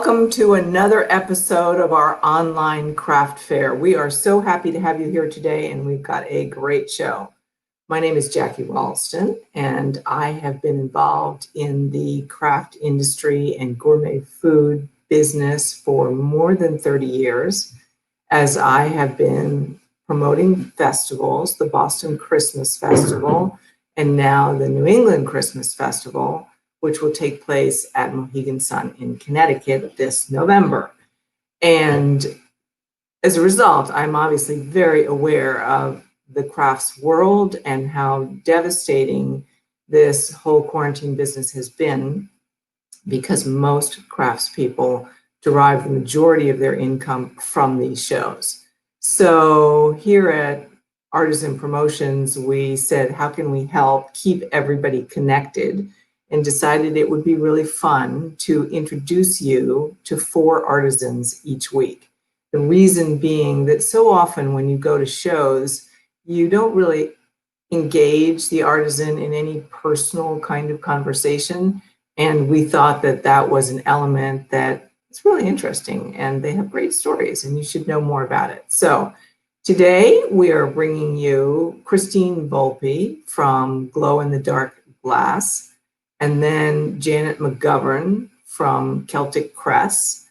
Welcome to another episode of our online craft fair. We are so happy to have you here today, and we've got a great show. My name is Jackie Ralston, and I have been involved in the craft industry and gourmet food business for more than 30 years, as I have been promoting festivals, the Boston Christmas Festival, and now the New England Christmas Festival, which will take place at Mohegan Sun in Connecticut this November. And as a result, I'm obviously very aware of the crafts world and how devastating this whole quarantine business has been, because most craftspeople derive the majority of their income from these shows. So here at Artisan Promotions, we said, how can we help keep everybody connected? And decided it would be really fun to introduce you to 4 artisans each week. The reason being that so often when you go to shows, you don't really engage the artisan in any personal kind of conversation. And we thought that that was an element that is really interesting, and they have great stories and you should know more about it. So today we are bringing you Christine Volpe from Glow in the Dark Glass, and then Janet McGovern from Celtic Crest,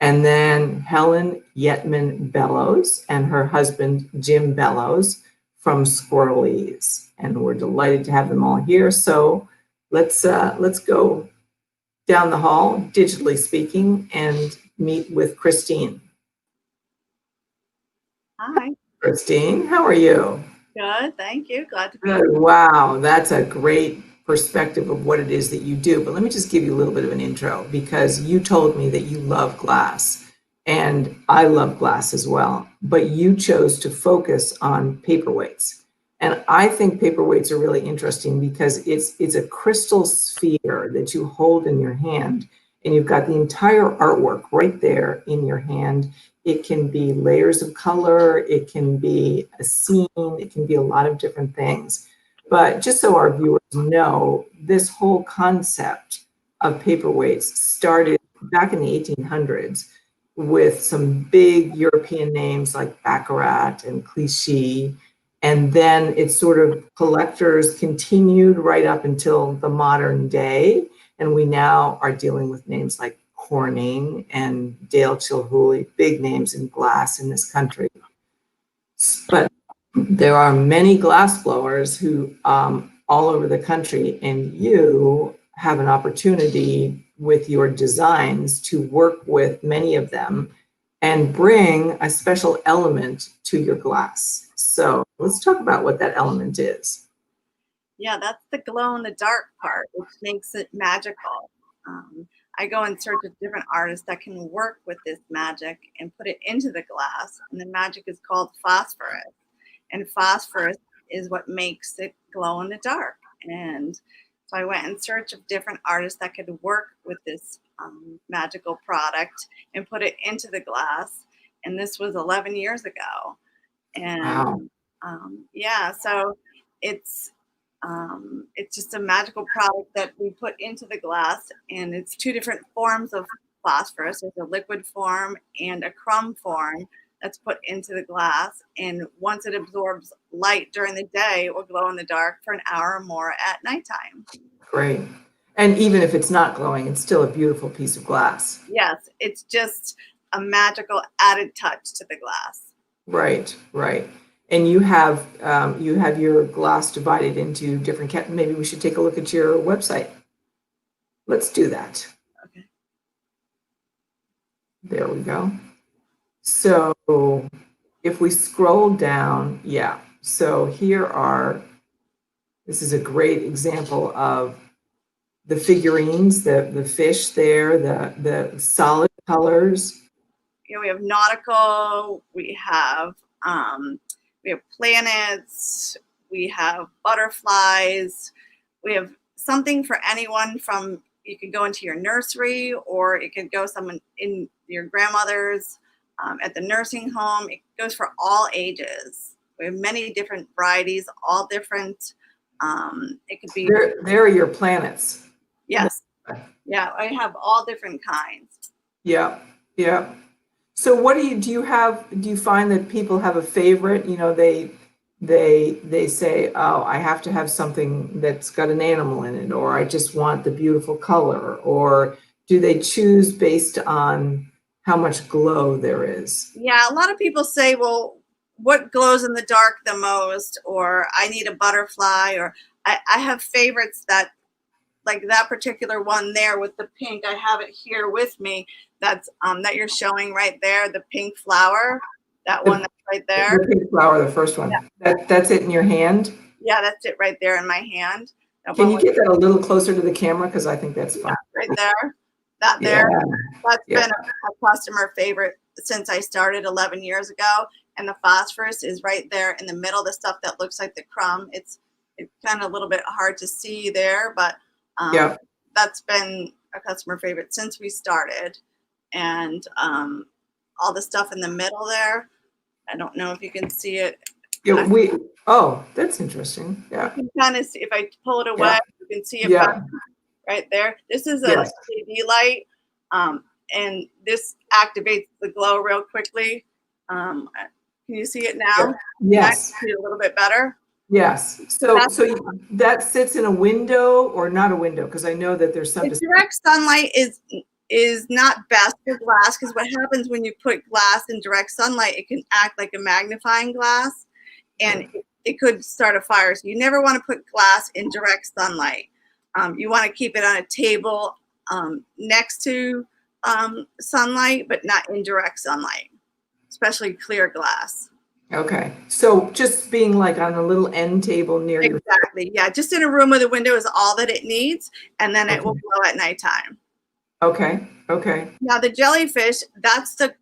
and then Helen Yetman-Bellows and her husband Jim Bellows from Squirrelese. And we're delighted to have them all here. So let's go down the hall, digitally speaking, and meet with Christine. Hi. Christine, how are you? Good, thank you. Glad to be here. Good. Wow, that's a great perspective of what it is that you do. But let me just give you a little bit of an intro, because you told me that you love glass, and I love glass as well, but you chose to focus on paperweights. And I think paperweights are really interesting because it's a crystal sphere that you hold in your hand, and you've got the entire artwork right there in your hand. It can be layers of color, it can be a scene, it can be a lot of different things. But just so our viewers know, this whole concept of paperweights started back in the 1800s with some big European names like Baccarat and Clichy. And then it sort of, collectors continued right up until the modern day. And we now are dealing with names like Corning and Dale Chilhooly, big names in glass in this country. But there are many glass blowers who all over the country, and you have an opportunity with your designs to work with many of them and bring a special element to your glass. So let's talk about what that element is. Yeah, that's the glow in the dark part, which makes it magical. I go in search of different artists that can work with this magic and put it into the glass. And the magic is called phosphorus. And phosphorus is what makes it glow in the dark. And so I went in search of different artists that could work with this magical product and put it into the glass. And this was 11 years ago. And wow. Yeah, so it's just a magical product that we put into the glass, and it's 2 different forms of phosphorus. There's a liquid form and a crumb form that's put into the glass, and once it absorbs light during the day, it will glow in the dark for an hour or more at nighttime. Great. And even if it's not glowing, it's still a beautiful piece of glass. Yes, it's just a magical added touch to the glass. Right, right. And you have your glass divided into different maybe we should take a look at your website. Let's do that. Okay. There we go. So if we scroll down, yeah. So this is a great example of the figurines, the fish there, the solid colors. You know, we have nautical, we have planets, we have butterflies, we have something for anyone from, you could go into your nursery, or it could go someone in your grandmother's, at the nursing home. It goes for all ages. We have many different varieties, all different. It could be. There are your planets. Yes. Yeah, I have all different kinds. Yeah, yeah. So what do you have, do you find that people have a favorite? You know, they say, oh, I have to have something that's got an animal in it, or I just want the beautiful color, or do they choose based on how much glow there is? Yeah, a lot of people say, well, what glows in the dark the most? Or I need a butterfly, or I have favorites that, like that particular one there with the pink. I have it here with me. That's that you're showing right there, the pink flower. That one The, that's right there. the pink flower, the first one. That's it in your hand? Yeah, that's it right there in my hand. That Can one you with, get that a little closer to the camera? Because I think that's yeah, fun. right there. That Yeah, there. That's yeah. been a customer favorite since I started 11 years ago. And the phosphorus is right there in the middle, the stuff that looks like the crumb. It's kind of a little bit hard to see there, but Yeah. that's been a customer favorite since we started. And all the stuff in the middle there, I don't know if you can see it. Yeah, oh, that's interesting. You Yeah. can kind of see, if I pull it away, Yeah. you can see it better Yeah. right there. This is an Yes. LED light, and this activates the glow real quickly. Can you see it now? Yes. See it a little bit better. Yes. So, that sits in a window or not a window? Because I know that there's some. The direct sunlight is not best for glass, because what happens when you put glass in direct sunlight, it can act like a magnifying glass, and it could start a fire. So you never want to put glass in direct sunlight. You want to keep it on a table next to sunlight, but not in direct sunlight, especially clear glass. Okay. So just being like on a little end table near your. Exactly. Yeah. Just in a room with a window is all that it needs, and then it will glow at nighttime. Okay. Okay. Now the jellyfish, that's the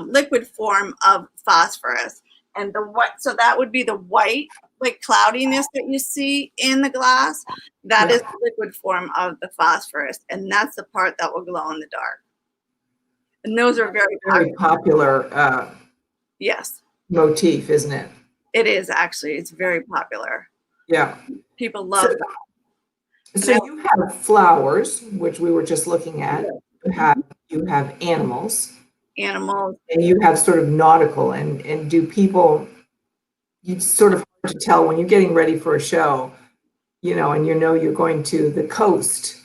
liquid form of phosphorus, and the white. So that would be the white, like cloudiness that you see in the glass. That is the liquid form of the phosphorus, and that's the part that will glow in the dark. And those are very popular. Yes. Motif, isn't it? It is actually. It's very popular. Yeah. People love that. So you have flowers, which we were just looking at. You have animals. Animals. And you have sort of nautical. And do people, it's sort of hard to tell when you're getting ready for a show, you know, and you know you're going to the coast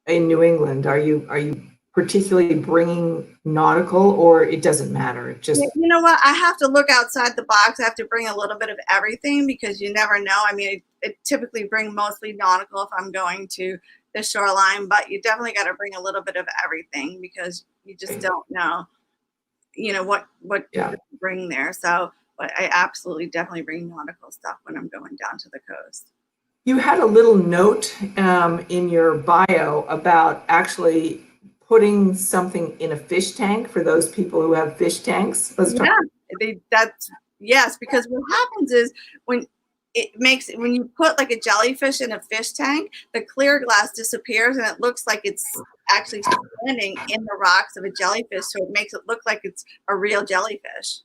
in New England. Are you particularly bringing nautical, or it doesn't matter? It just, you know what? I have to look outside the box. I have to bring a little bit of everything, because you never know. I mean, it typically bring mostly nautical if I'm going to the shoreline, but you definitely got to bring a little bit of everything, because you just don't know, you know, what to bring there. So, but I absolutely definitely bring nautical stuff when I'm going down to the coast. You had a little note in your bio about actually putting something in a fish tank for those people who have fish tanks. Yes, because what happens is when you put like a jellyfish in a fish tank, the clear glass disappears and it looks like it's actually standing in the rocks of a jellyfish. So it makes it look like it's a real jellyfish,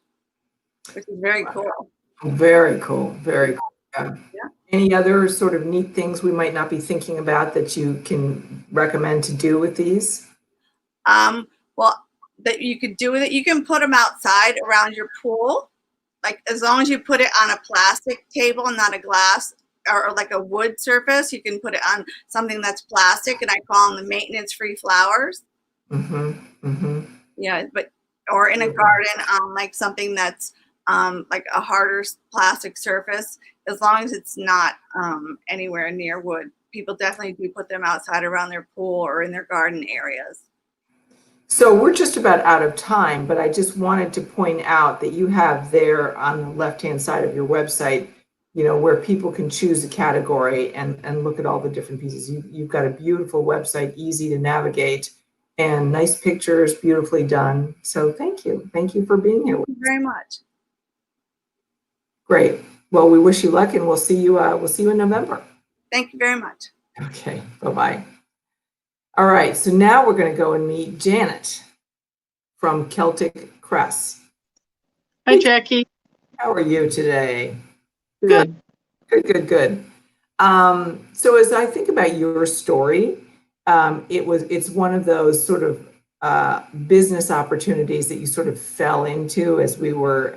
which is very cool. Very cool. Very cool. Yeah. Any other sort of neat things we might not be thinking about that you can recommend to do with these? Well, that you could do with it, you can put them outside around your pool. Like, as long as you put it on a plastic table and not a glass or like a wood surface, you can put it on something that's plastic, and I call them the maintenance-free flowers. Yeah, or in a garden, like something that's like a harder plastic surface, as long as it's not anywhere near wood. People definitely do put them outside around their pool or in their garden areas. So we're just about out of time, but I just wanted to point out that you have there on the left-hand side of your website, you know, where people can choose a category and look at all the different pieces. You've got a beautiful website, easy to navigate, and nice pictures, beautifully done. So thank you. Thank you for being here. Thank you very much. Great. Well, we wish you luck, and we'll see you in November. Thank you very much. Okay. Bye-bye. All right, so now we're going to go and meet Janet from Celtic Crest. Hi, Jackie. How are you today? Good. Good. So as I think about your story, it's one of those sort of business opportunities that you sort of fell into, as we were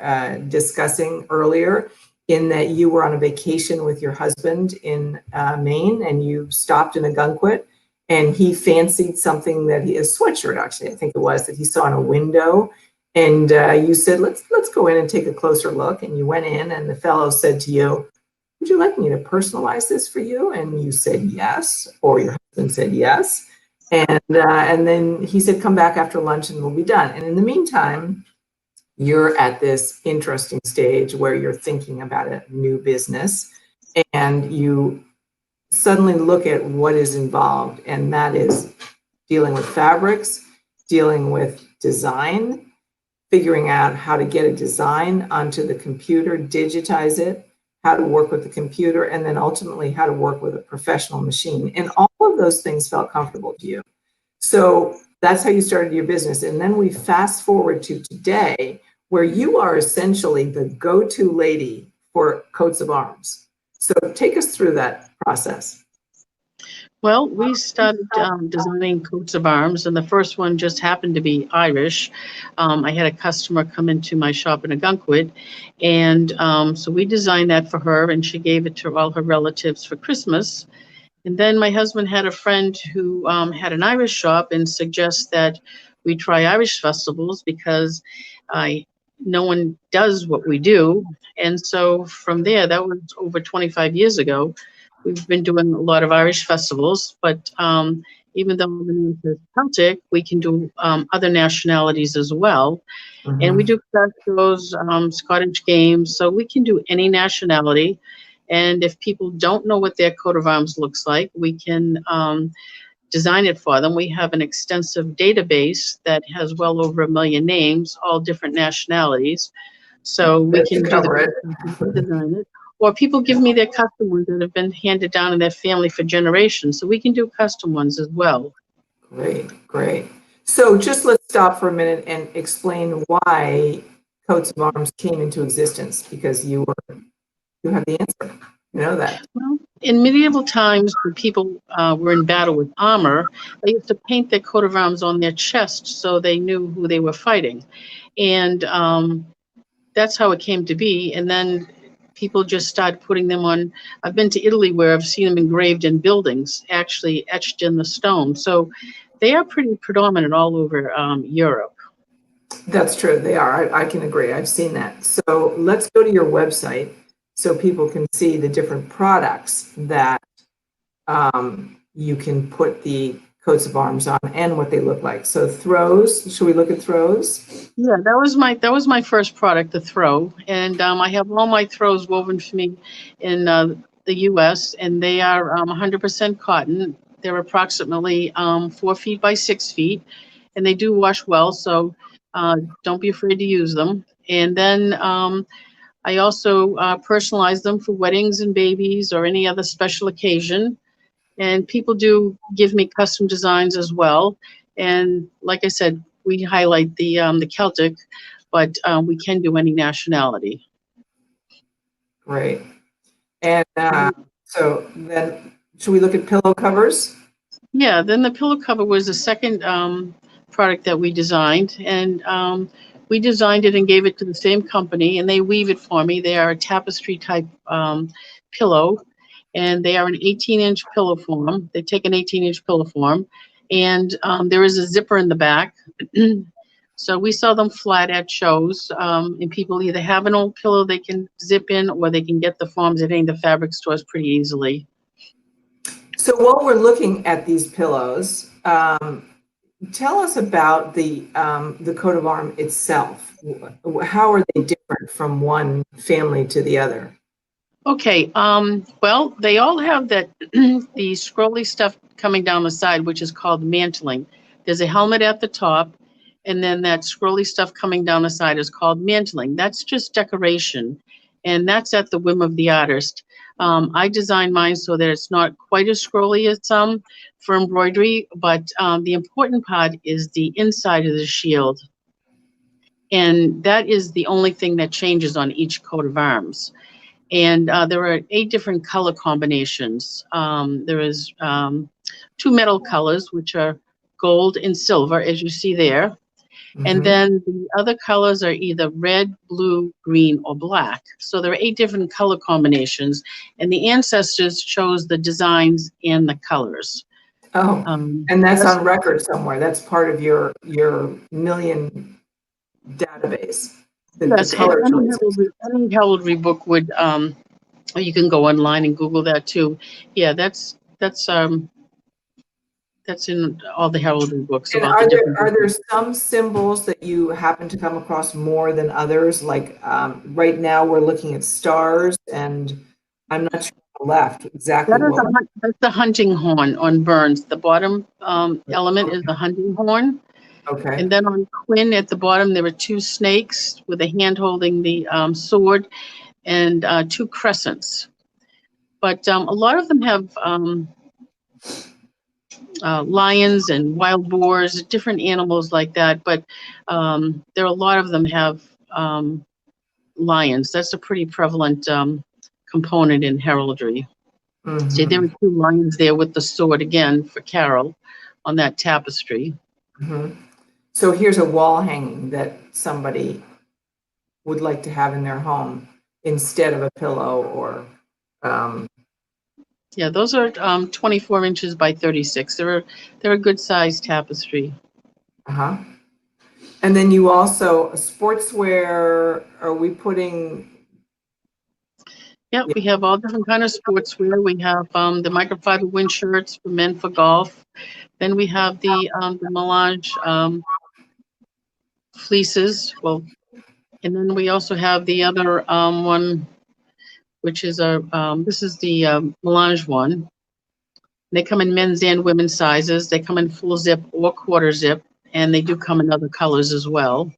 discussing earlier, in that you were on a vacation with your husband in Maine, and you stopped in a Gunquit, and he fancied something a sweatshirt, actually, I think it was, that he saw in a window. And you said, let's go in and take a closer look. And you went in, and the fellow said to you, would you like me to personalize this for you? And you said yes, or your husband said yes. And then he said, come back after lunch and we'll be done. And in the meantime, you're at this interesting stage where you're thinking about a new business, and you suddenly look at what is involved. And that is dealing with fabrics, dealing with design, figuring out how to get a design onto the computer, digitize it, how to work with the computer, and then ultimately how to work with a professional machine. And all of those things felt comfortable to you. So that's how you started your business. And then we fast forward to today, where you are essentially the go-to lady for coats of arms. So take us through that process. Well, we started designing coats of arms, and the first one just happened to be Irish. I had a customer come into my shop in a Gunquit, and so we designed that for her, and she gave it to all her relatives for Christmas. And then my husband had a friend who had an Irish shop and suggests that we try Irish festivals because no one does what we do. And so from there, that was over 25 years ago, we've been doing a lot of Irish festivals, but even though the name is Celtic, we can do other nationalities as well. Mm-hmm. And we do crest shows, Scottish games, so we can do any nationality. And if people don't know what their coat of arms looks like, we can design it for them. We have an extensive database that has well over 1 million names, all different nationalities. So we can do design it. Or people give me their custom ones that have been handed down in their family for generations. So we can do custom ones as well. Great, great. So just let's stop for a minute and explain why coats of arms came into existence, because you have the answer. You know that. Well, in medieval times, when people were in battle with armor, they used to paint their coat of arms on their chest so they knew who they were fighting. And that's how it came to be. And then people just started putting them on. I've been to Italy where I've seen them engraved in buildings, actually etched in the stone. So they are pretty predominant all over Europe. That's true. They are. I can agree. I've seen that. So let's go to your website so people can see the different products that you can put the coats of arms on and what they look like. So throws, should we look at throws? Yeah, that was my first product, the throw. And I have all my throws woven for me in the US, and they are 100% cotton. They're approximately 4 feet by 6 feet, and they do wash well, so don't be afraid to use them. And then I also personalize them for weddings and babies or any other special occasion. And people do give me custom designs as well. And like I said, we highlight the Celtic, but we can do any nationality. Great. And so then, should we look at pillow covers? Yeah, then the pillow cover was the second product that we designed. And we designed it and gave it to the same company, and they weave it for me. They are a tapestry type pillow. And they are an 18-inch pillow form. They take an 18-inch pillow form, and there is a zipper in the back. So we sell them flat at shows, and people either have an old pillow they can zip in, or they can get the forms at any of the fabric stores pretty easily. So while we're looking at these pillows, tell us about the coat of arm itself. How are they different from one family to the other? Okay, well, they all have that the scrolly stuff coming down the side, which is called mantling. There's a helmet at the top, and then that scrolly stuff coming down the side is called mantling. That's just decoration, and that's at the whim of the artist. I designed mine so that it's not quite as scrolly as some for embroidery, but the important part is the inside of the shield, and that is the only thing that changes on each coat of arms. And there are 8 different color combinations. There is 2 metal colors, which are gold, and silver, as you see there. And Mhm. then the other colors are either red, blue, green, or black. So there are 8 different color combinations, and the ancestors chose the designs and the colors. Oh, and that's Yes. on record somewhere. That's part of your million database. The Yes, and color choices. any heraldry book would, or you can go online and Google that too. Yeah, that's in all the heraldry books And about the different. are there some symbols that you happen to come across more than others? Like right now we're looking at stars, and I'm not sure on the left exactly what. That's the hunting horn on Burns. The bottom element is the hunting horn. Okay. And then on Quinn at the bottom, there are 2 snakes with a hand holding the sword and 2 crescents. But a lot of them have lions and wild boars, different animals like that. But there are a lot of them have lions. That's a pretty prevalent component in heraldry. See, there Mhm. are 2 lions there with the sword again for Carol on that tapestry. Mhm. So here's a wall hanging that somebody would like to have in their home instead of a pillow or. Yeah, those are 24 inches by 36. They're a good sized tapestry. Uh-huh. And then you also sportswear. Are we putting? Yeah, we have all different kind of sportswear. We have the microfiber wind shirts for men for golf. Then we have the melange fleeces. Well, and then we also have the other one, which is this is the melange one. They come in men's and women's sizes. They come in full zip or quarter zip, and they do come in other colors as well.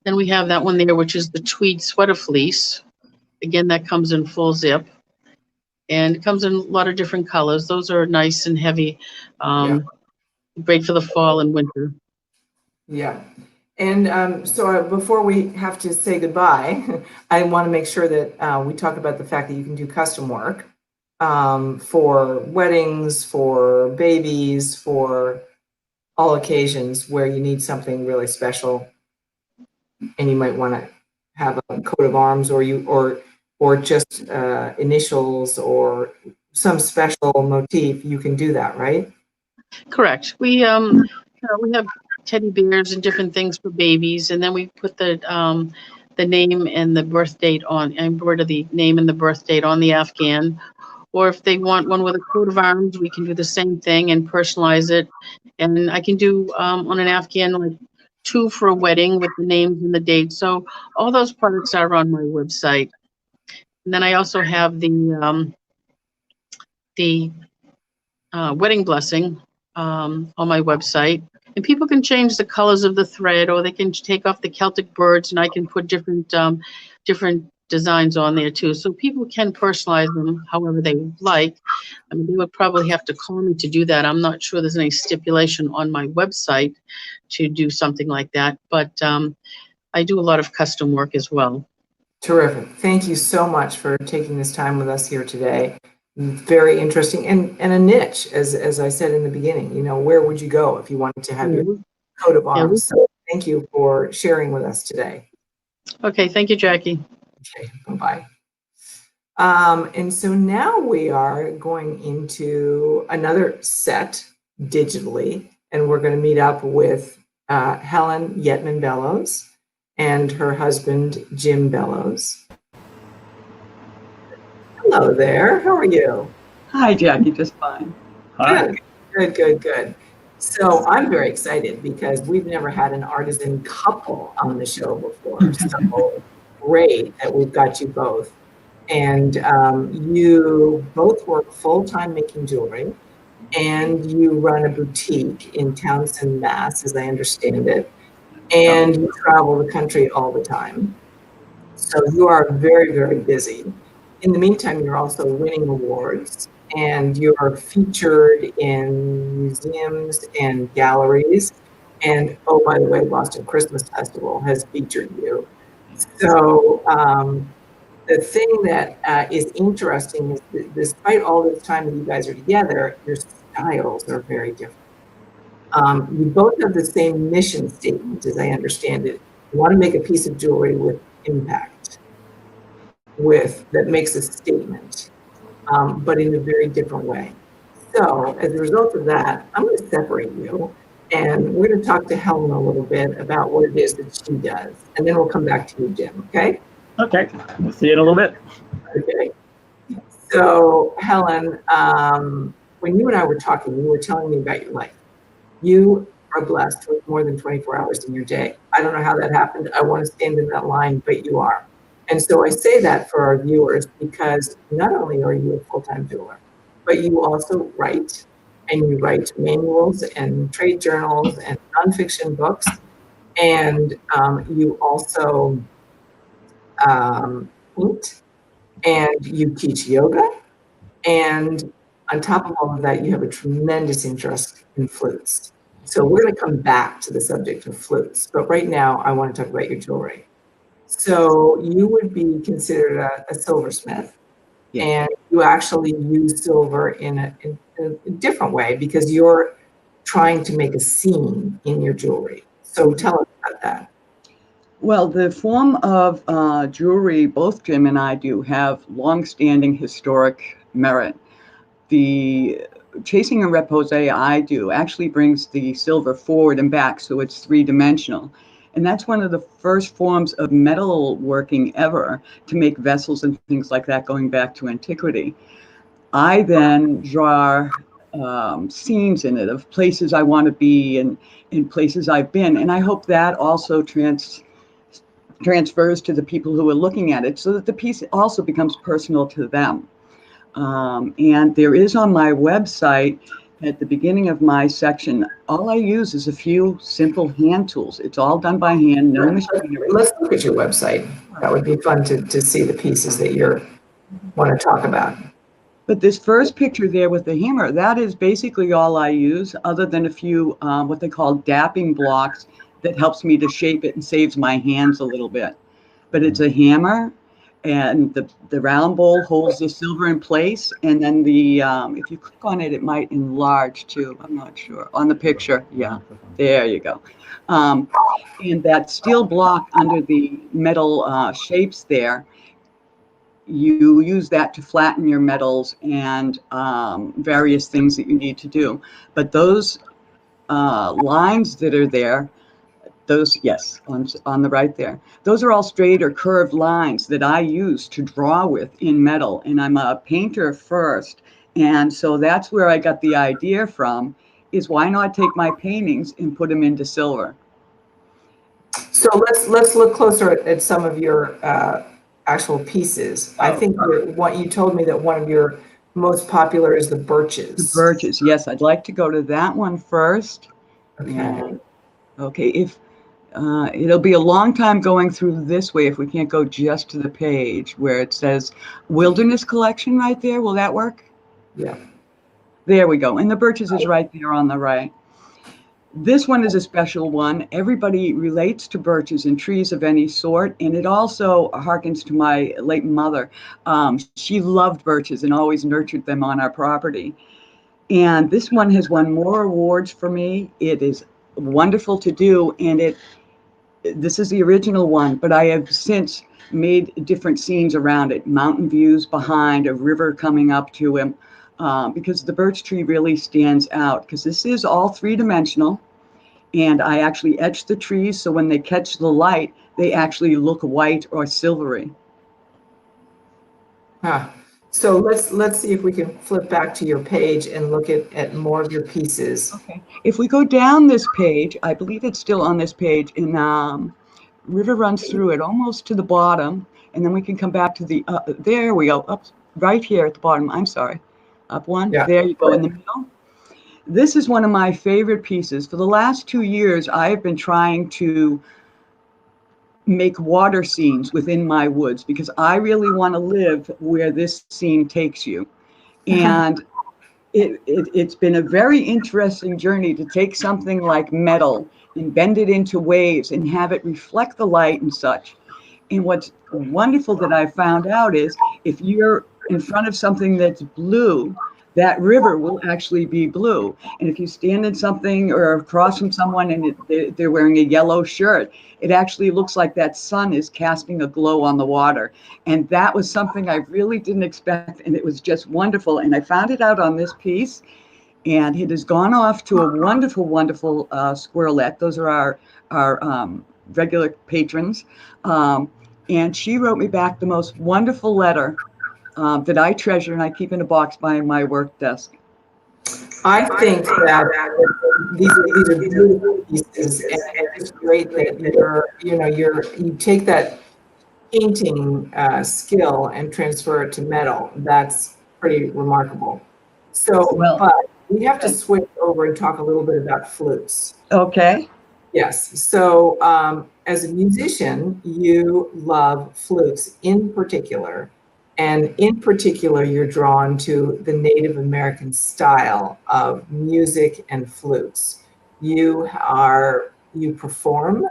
Then we have that one there, which is the tweed sweater fleece. Again, that comes in full zip. And it comes in a lot of different colors. Those are nice and heavy, great for the fall and winter. Yeah. And so before we have to say goodbye, I want to make sure that we talk about the fact that you can do custom work for weddings, for babies, for all occasions where you need something really special, and you might want to have a coat of arms, or just initials or some special motif. You can do that, right? Correct. We we have teddy bears and different things for babies, and then we put the name and the birth date on, embroider the name and the birth date on the Afghan. Or if they want one with a coat of arms, we can do the same thing and personalize it. And I can do on an Afghan like 2 for a wedding with the names and the dates. So all those products are on my website. And then I also have the wedding blessing on my website. And people can change the colors of the thread, or they can take off the Celtic birds, and I can put different designs on there too. So people can personalize them however they like. I mean, they would probably have to call me to do that. I'm not sure there's any stipulation on my website to do something like that, but I do a lot of custom work as well. Terrific. Thank you so much for taking this time with us here today. Very interesting and a niche, as I said in the beginning. You know, where would you go if you wanted to have your coat of arms? So thank you for sharing with us today. Okay, thank you, Jackie. Okay, bye-bye. And so now we are going into another set digitally, and we're going to meet up with Helen Yetman-Bellows and her husband, Jim Bellows. Hello there. How are you? Hi, Jackie. Just fine. Hi. Good. So I'm very excited because we've never had an artisan couple on the show before. So great that we've got you both. And you both work full-time making jewelry, and you run a boutique in Townsend, Mass, as I understand it. And you travel the country all the time. So you are very, very busy. In the meantime, you're also winning awards, and you're featured in museums and galleries. And oh, by the way, Boston Christmas Festival has featured you. So the thing that is interesting is that despite all this time that you guys are together, your styles are very different. You both have the same mission statement, as I understand it. You want to make a piece of jewelry with impact, that makes a statement, but in a very different way. So as a result of that, I'm going to separate you, and we're going to talk to Helen a little bit about what it is that she does, and then we'll come back to you, Jim, okay? Okay, we'll see you in a little bit. Okay. So Helen, when you and I were talking, you were telling me about your life. You are blessed with more than 24 hours in your day. I don't know how that happened. I want to stand in that line, but you are. And so I say that for our viewers because not only are you a full-time jeweler, but you also write, and you write manuals and trade journals and nonfiction books. And you also paint, and you teach yoga. And on top of all of that, you have a tremendous interest in flutes. So we're going to come back to the subject of flutes, but right now I want to talk about your jewelry. So you would be considered a silversmith, Yes. and you actually use silver in a different way because you're trying to make a scene in your jewelry. So tell us about that. Well, the form of jewelry both Jim and I do have long-standing historic merit. The chasing a repose I do actually brings the silver forward and back, so it's three-dimensional. And that's one of the first forms of metal working ever to make vessels and things like that going back to antiquity. I then draw scenes in it of places I want to be and in places I've been. And I hope that also transfers to the people who are looking at it so that the piece also becomes personal to them. And there is on my website, at the beginning of my section, all I use is a few simple hand tools. It's all done by hand, no machinery. Let's look at your website. That would be fun to see the pieces that you want to talk about. But this first picture there with the hammer, that is basically all I use, other than a few what they call dapping blocks that helps me to shape it and saves my hands a little bit. But it's a hammer, and the round bowl holds the silver in place, and then the if you click on it, it might enlarge too. I'm not sure. On the picture, yeah, there you go. And that steel block under the metal shapes there, you use that to flatten your metals and various things that you need to do. But those lines that are there, those, yes, on the right there, those are all straight or curved lines that I use to draw with in metal. And I'm a painter first. And so that's where I got the idea from, is why not take my paintings and put them into silver? So let's look closer at some of your actual pieces. I think what you told me that one of your most popular is the birches. The birches, yes. I'd like to go to that one first. Okay. And, okay, if it'll be a long time going through this way if we can't go just to the page where it says Wilderness Collection right there. Will that work? Yeah. There we go. And the birches is right there on the right. This one is a special one. Everybody relates to birches and trees of any sort, and it also harkens to my late mother. She loved birches and always nurtured them on our property. And this one has won more awards for me. It is wonderful to do, and this is the original one, but I have since made different scenes around it, mountain views behind, a river coming up to him. Because the birch tree really stands out, because this is all three-dimensional, and I actually etch the trees so when they catch the light, they actually look white or silvery. So let's see if we can flip back to your page and look at more of your pieces. Okay. If we go down this page, I believe it's still on this page, and river runs through it almost to the bottom, and then we can come back to the, there we go, up right here at the bottom, I'm sorry. Up one, Yeah. There you go in the middle. This is one of my favorite pieces. For the last 2 years, I have been trying to make water scenes within my woods because I really want to live where this scene takes you. And it's been a very interesting journey to take something like metal and bend it into waves and have it reflect the light and such. And what's wonderful that I found out is if you're in front of something that's blue, that river will actually be blue. And if you stand in something or across from someone and they're wearing a yellow shirt, it actually looks like that sun is casting a glow on the water. And that was something I really didn't expect. And it was just wonderful. And I found it out on this piece. And it has gone off to a wonderful, wonderful squirrelette. Those are our regular patrons. And she wrote me back the most wonderful letter that I treasure and I keep in a box by my work desk. I think that these are beautiful pieces, and it's great that you take that painting skill and transfer it to metal. That's pretty remarkable. So, but we have to switch over and talk a little bit about flutes. Okay. Yes. So, as a musician, you love flutes in particular. And in particular, you're drawn to the Native American style of music and flutes. You perform,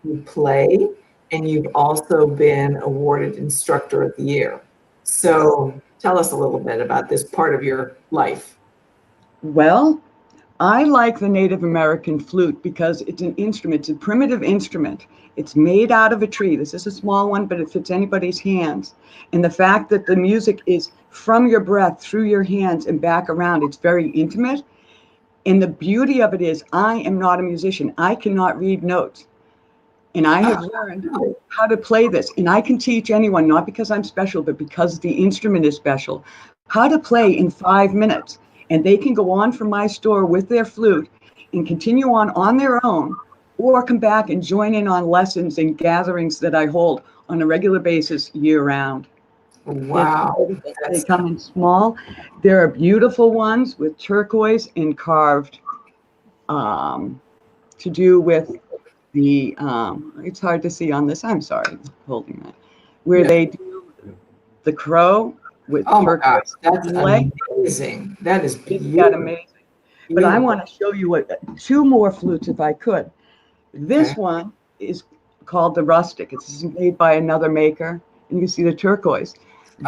you play, and you've also been awarded Instructor of the Year. So tell us a little bit about this part of your life. Well, I like the Native American flute because it's an instrument. It's a primitive instrument. It's made out of a tree. This is a small one, but it fits anybody's hands. And the fact that the music is from your breath, through your hands, and back around, it's very intimate. And the beauty of it is, I am not a musician. I cannot read notes. And I have learned how to play this. And I can teach anyone, not because I'm special, but because the instrument is special, how to play in 5 minutes. And they can go on from my store with their flute and continue on their own, or come back and join in on lessons and gatherings that I hold on a regular basis year round. Wow. They come in small. There are beautiful ones with turquoise and carved to do with the, it's hard to see on this, I'm sorry, holding that, where they do the crow with turquoise. That's amazing. That is beautiful. That amazing. But I want to show you two more flutes if I could. This one is called the rustic. It's made by another maker, and you can see the turquoise.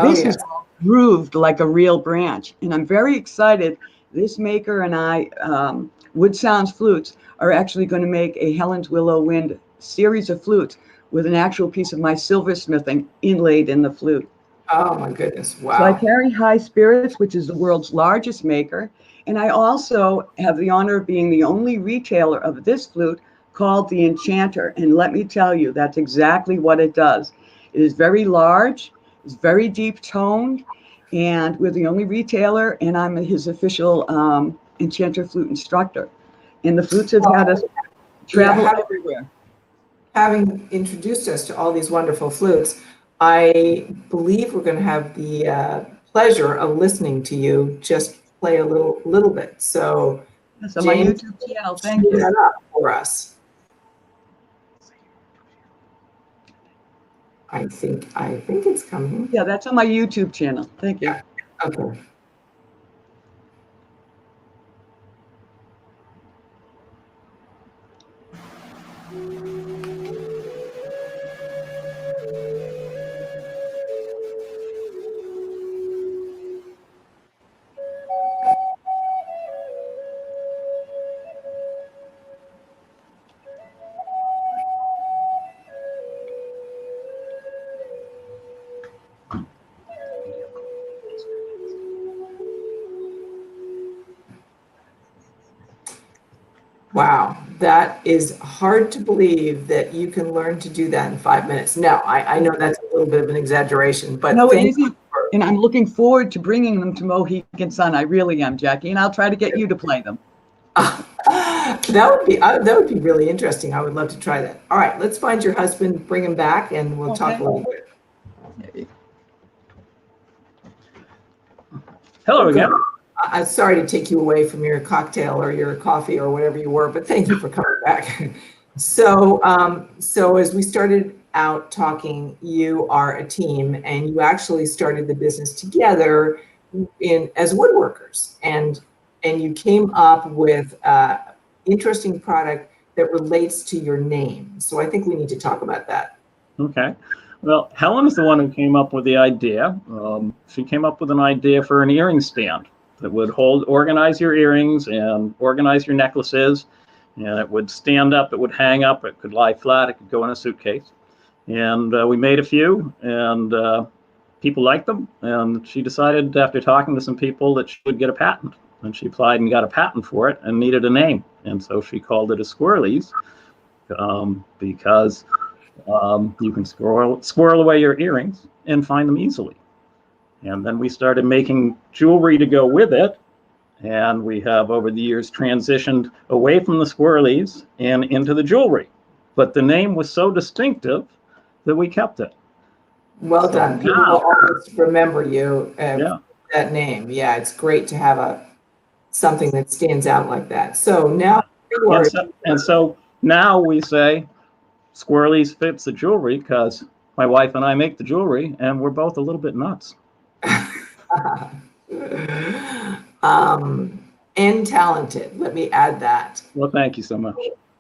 This is grooved like a real branch, and I'm very excited. This maker and I, Wood Sounds Flutes, are actually going to make a Helen's Willow Wind series of flutes with an actual piece of my silversmithing inlaid in the flute. Oh my goodness, wow. So I carry High Spirits, which is the world's largest maker, and I also have the honor of being the only retailer of this flute called the Enchanter. And let me tell you, that's exactly what it does. It is very large, it's very deep toned, and we're the only retailer, and I'm his official Enchanter flute instructor. And the flutes have had us travel everywhere. Having introduced us to all these wonderful flutes, I believe we're going to have the pleasure of listening to you just play a little bit. So, that's on my YouTube channel. Thank you. That up for us. I think it's coming. Yeah, that's on my YouTube channel. Thank you. Yeah. Okay. Wow, that is hard to believe that you can learn to do that in 5 minutes. Now, I know that's a little bit of an exaggeration, but no, it isn't. And I'm looking forward to bringing them to Mohegan Sun. I really am, Jackie, and I'll try to get you to play them. That would be really interesting. I would love to try that. All right, let's find your husband, bring him back, and we'll talk a little bit. Hello again. I'm sorry to take you away from your cocktail or your coffee or whatever you were, but thank you for coming back. So as we started out talking, you are a team, and you actually started the business together as woodworkers, and you came up with an interesting product that relates to your name. So I think we need to talk about that. Okay. Well, Helen's the one who came up with the idea. She came up with an idea for an earring stand. that would organize your earrings and organize your necklaces. And it would stand up, it would hang up, it could lie flat, it could go in a suitcase. And we made a few, and people liked them. And she decided, after talking to some people, that she would get a patent. And she applied and got a patent for it and needed a name. And so she called it a Squirrelies, because you can squirrel away your earrings and find them easily. And then we started making jewelry to go with it. And we have, over the years, transitioned away from the Squirrelies and into the jewelry. But the name was so distinctive that we kept it. Well done. People will always remember you, Yeah. that name. Yeah, it's great to have something that stands out like that. So now you are. And so now we say Squirrelies fits the jewelry, because my wife and I make the jewelry, and we're both a little bit nuts. And talented. Let me add that. Well, thank you so much.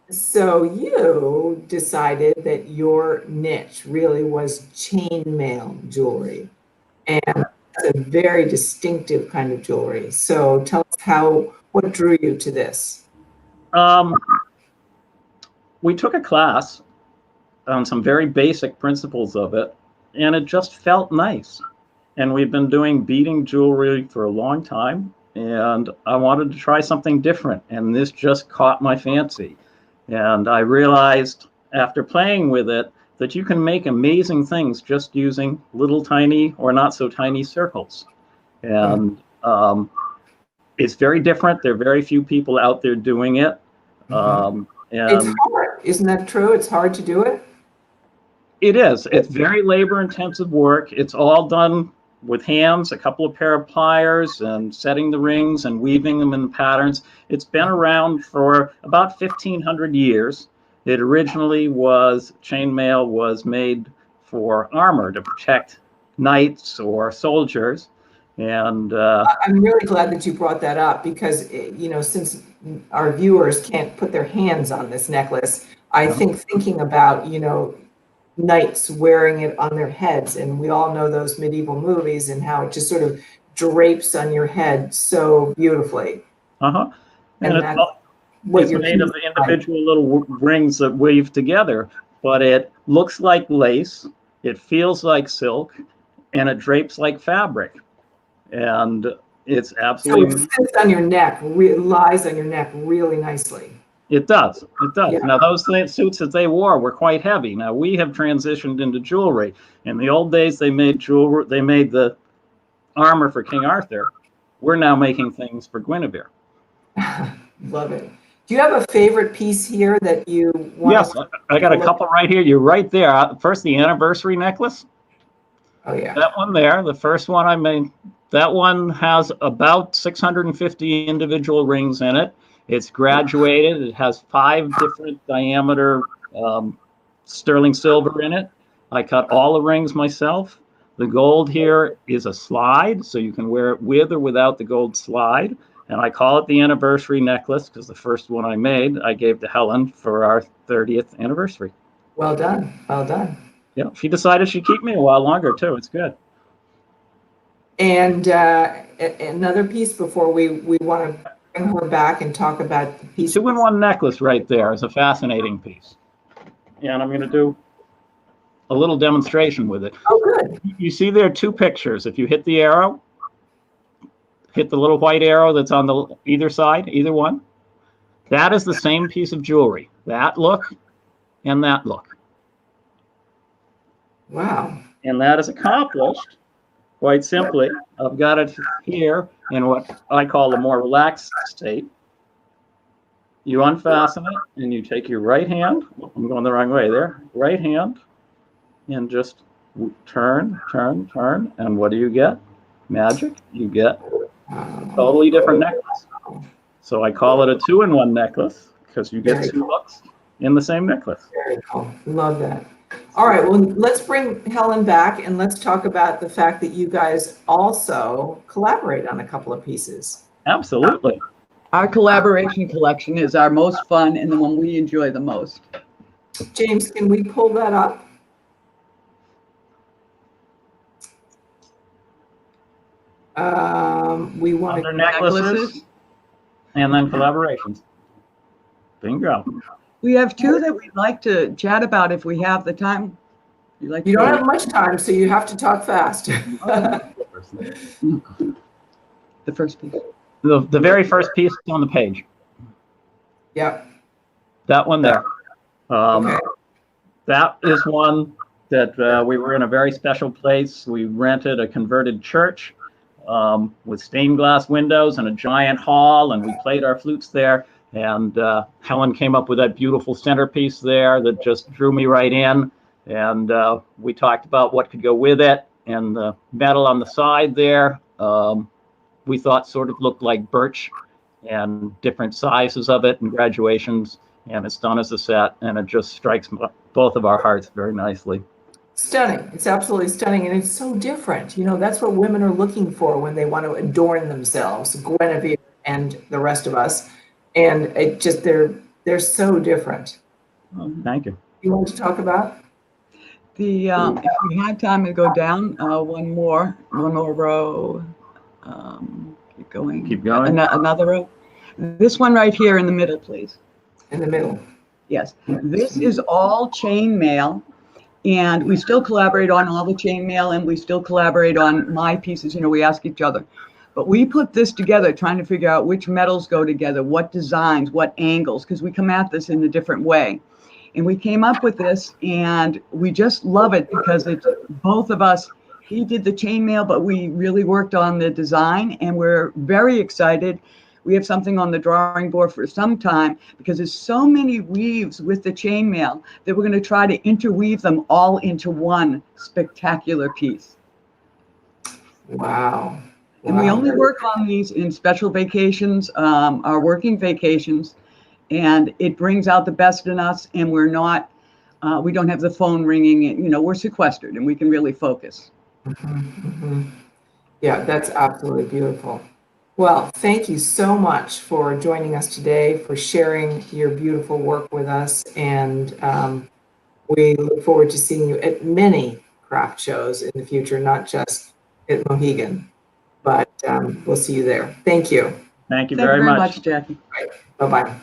So you decided that your niche really was chainmail jewelry, and it's a very distinctive kind of jewelry. So tell us what drew you to this? We took a class on some very basic principles of it, and it just felt nice. And we've been doing beading jewelry for a long time, and I wanted to try something different, and this just caught my fancy. And I realized, after playing with it, that you can make amazing things just using little tiny or not so tiny circles. And it's very different. There are very few people out there doing it. And it's hard. Isn't that true? It's hard to do it? It is. It's very labor-intensive work. It's all done with hands, a couple of pair of pliers, and setting the rings and weaving them in patterns. It's been around for about 1,500 years. It originally chainmail was made for armor to protect knights or soldiers. And I'm really glad that you brought that up, because, since our viewers can't put their hands on this necklace, I think thinking about, knights wearing it on their heads, and we all know those medieval movies and how it just sort of drapes on your head so beautifully. And that's it's made of the individual little rings that weave together, but it looks like lace, it feels like silk, and it drapes like fabric. And it's absolutely. So it sits on your neck, lies on your neck really nicely. It does. It does. Yeah. Now, those suits that they wore were quite heavy. Now, we have transitioned into jewelry. In the old days, they made jewelry. They made the armor for King Arthur. We're now making things for Guinevere. Love it. Do you have a favorite piece here that you want? Yes, I got a couple right here. You're right there. First, the anniversary necklace. Oh, yeah. That one there, the first one I made, that one has about 650 individual rings in it. It's graduated. It has 5 different diameter sterling silver in it. I cut all the rings myself. The gold here is a slide, so you can wear it with or without the gold slide. And I call it the anniversary necklace because the first one I made, I gave to Helen for our 30th anniversary. Well done. Well done. Yeah, she decided she'd keep me a while longer, too. It's good. And another piece before we want to bring her back and talk about the piece. 2-in-1 necklace right there is a fascinating piece. And I'm going to do a little demonstration with it. Oh, good. You see there are 2 pictures. If you hit the arrow, hit the little white arrow that's on the either side, either one. That is the same piece of jewelry. That look and that look. Wow. And that is accomplished quite simply. I've got it here in what I call the more relaxed state. You unfasten it and you take your right hand. I'm going the wrong way there. Right hand and just turn, turn, turn. And what do you get? Magic. You get a totally different necklace. So I call it a 2-in-1 necklace because you get 2 looks in the same necklace. Very cool. Love that. All right, well, let's bring Helen back and let's talk about the fact that you guys also collaborate on a couple of pieces. Absolutely. Our collaboration collection is our most fun and the one we enjoy the most. James, can we pull that up? We want Under to. necklaces, and then collaborations. Bingo. We have two that we'd like to chat about if we have the time. You don't have much time, so you have to talk fast. The first piece. The very first piece on the page. Yep. That one there. Okay. That is one that we were in a very special place. We rented a converted church with stained glass windows and a giant hall, and we played our flutes there. And Helen came up with that beautiful centerpiece there that just drew me right in. And we talked about what could go with it. And the metal on the side there, we thought sort of looked like birch, and different sizes of it and graduations. And it's done as a set, and it just strikes both of our hearts very nicely. Stunning. It's absolutely stunning, and it's so different. You know, that's what women are looking for when they want to adorn themselves, Guinevere and the rest of us. And it just, they're so different. Oh, thank you. You want to talk about? If we had time to go down one more row. Keep going. Keep going. Another row. This one right here in the middle, please. In the middle. Yes. This is all chain mail. And we still collaborate on all the chain mail, and we still collaborate on my pieces. You know, we ask each other. But we put this together trying to figure out which metals go together, what designs, what angles, because we come at this in a different way. And we came up with this, and we just love it because it's both of us. He did the chainmail, but we really worked on the design, and we're very excited. We have something on the drawing board for some time because there's so many weaves with the chainmail that we're going to try to interweave them all into one spectacular piece. Wow. And we only work on these in special vacations, our working vacations, and it brings out the best in us, and we're not, we don't have the phone ringing, and, you know, we're sequestered and we can really focus. Yeah, that's absolutely beautiful. Well, thank you so much for joining us today, for sharing your beautiful work with us, and we look forward to seeing you at many craft shows in the future, not just at Mohegan, but we'll see you there. Thank you. Thank you very much, Jackie. Bye-bye.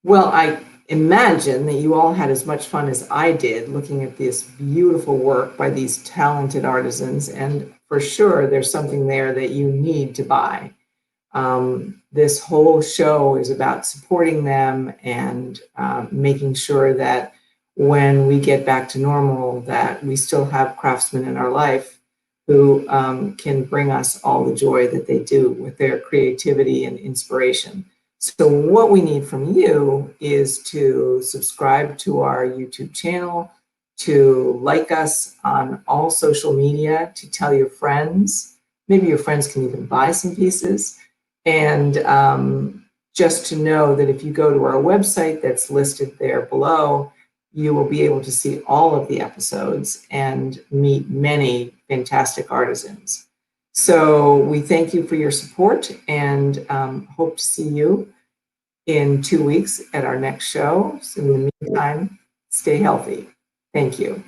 Well, I imagine that you all had as much fun as I did looking at this beautiful work by these talented artisans, and for sure there's something there that you need to buy. This whole show is about supporting them and making sure that when we get back to normal, that we still have craftsmen in our life who can bring us all the joy that they do with their creativity and inspiration. So what we need from you is to subscribe to our YouTube channel, to like us on all social media, to tell your friends. Maybe your friends can even buy some pieces. And just to know that if you go to our website that's listed there below, you will be able to see all of the episodes and meet many fantastic artisans. So we thank you for your support and hope to see you in 2 weeks at our next show. So in the meantime, stay healthy. Thank you.